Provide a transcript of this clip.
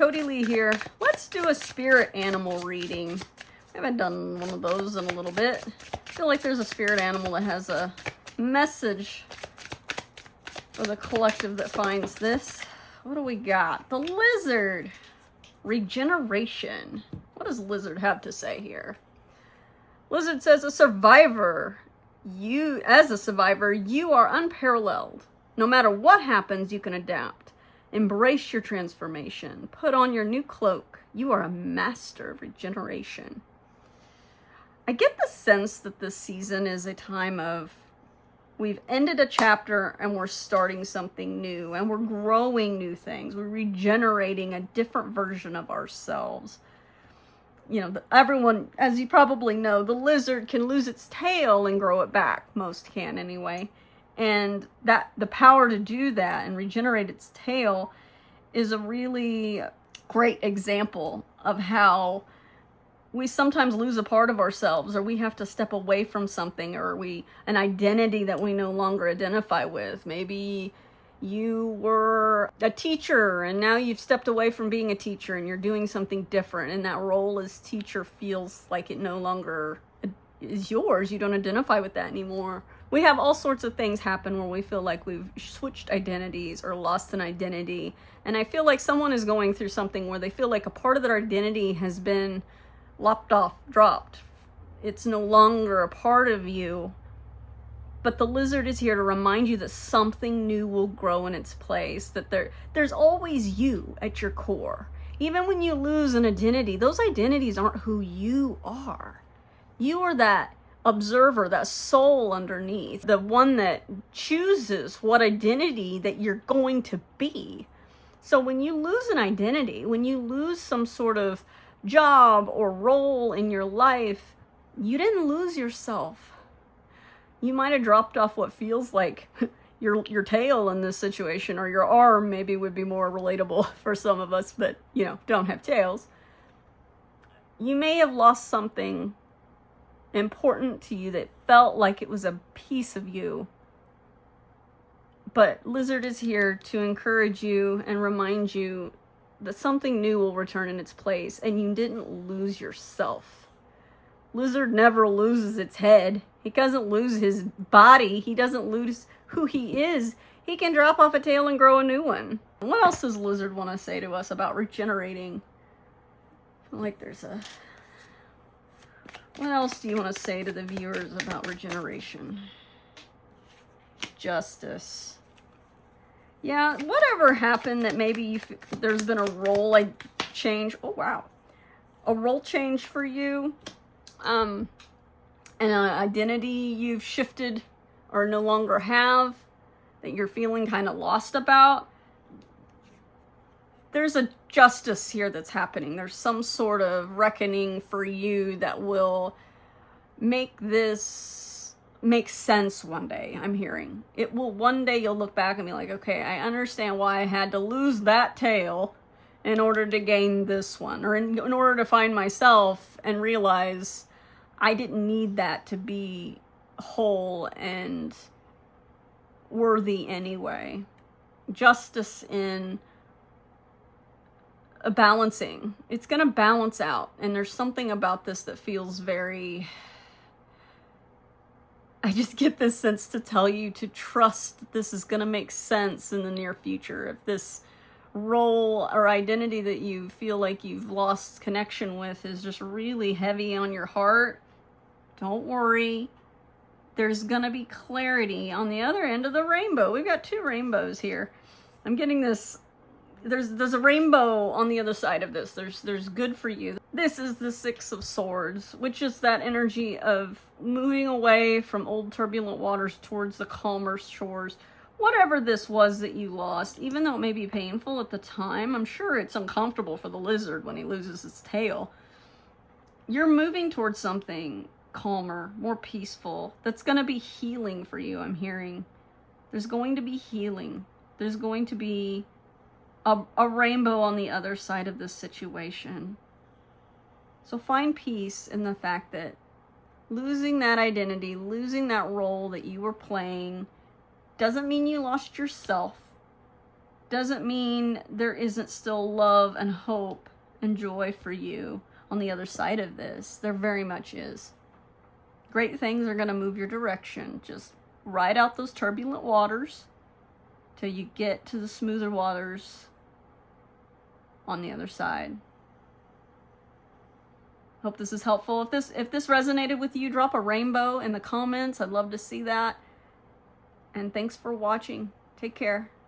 Cody Lee here. Let's do a spirit animal reading. I haven't done one of those in a little bit. I feel like there's a spirit animal that has a message for the collective that finds this. What do we got? The lizard. Regeneration. What does lizard have to say here? Lizard says, as a survivor, you are unparalleled. No matter what happens, you can adapt. Embrace your transformation. Put on your new cloak. You are a master of regeneration. I get the sense that this season is a time of we've ended a chapter and we're starting something new and we're growing new things. We're regenerating a different version of ourselves. You know, everyone, as you probably know, the lizard can lose its tail and grow it back. Most can anyway. And that the power to do that and regenerate its tail is a really great example of how we sometimes lose a part of ourselves, or we have to step away from something, or an identity that we no longer identify with. Maybe you were a teacher and now you've stepped away from being a teacher and you're doing something different, and that role as teacher feels like it no longer is yours. You don't identify with that anymore. We have all sorts of things happen where we feel like we've switched identities or lost an identity. And I feel like someone is going through something where they feel like a part of their identity has been lopped off, dropped. It's no longer a part of you. But the lizard is here to remind you that something new will grow in its place, that there's always you at your core. Even when you lose an identity, those identities aren't who you are. You are that observer, that soul underneath, the one that chooses what identity that you're going to be. So when you lose an identity, when you lose some sort of job or role in your life, you didn't lose yourself. You might have dropped off what feels like your tail in this situation, or your arm maybe would be more relatable for some of us that, don't have tails. You may have lost something important to you that felt like it was a piece of you. But Lizard is here to encourage you and remind you that something new will return in its place, and you didn't lose yourself. Lizard never loses its head. He doesn't lose his body. He doesn't lose who he is. He can drop off a tail and grow a new one. What else does Lizard want to say to us about regenerating? I feel like what else do you want to say to the viewers about regeneration? Justice. Yeah, whatever happened that maybe there's been a role change. Oh, wow. A role change for you. And an identity you've shifted or no longer have, that you're feeling kind of lost about. There's a justice here that's happening. There's some sort of reckoning for you that will make this make sense one day, I'm hearing. It will, one day you'll look back and be like, okay, I understand why I had to lose that tail in order to gain this one, or in order to find myself and realize I didn't need that to be whole and worthy anyway. Justice in a balancing. It's going to balance out. And there's something about this that feels very... I just get this sense to tell you to trust that this is going to make sense in the near future. If this role or identity that you feel like you've lost connection with is just really heavy on your heart, don't worry. There's going to be clarity on the other end of the rainbow. We've got two rainbows here. I'm getting this. There's a rainbow on the other side of this. There's good for you. This is the Six of Swords, which is that energy of moving away from old turbulent waters towards the calmer shores. Whatever this was that you lost, even though it may be painful at the time, I'm sure it's uncomfortable for the lizard when he loses his tail. You're moving towards something calmer, more peaceful, that's going to be healing for you, I'm hearing. There's going to be healing. There's going to be a rainbow on the other side of this situation. So find peace in the fact that losing that identity, losing that role that you were playing, doesn't mean you lost yourself. doesn't mean there isn't still love and hope and joy for you on the other side of this. There very much is. Great things are going to move your direction. Just ride out those turbulent waters till you get to the smoother waters on the other side. Hope this is helpful. If this resonated with you, drop a rainbow in the comments. I'd love to see that. And thanks for watching. Take care.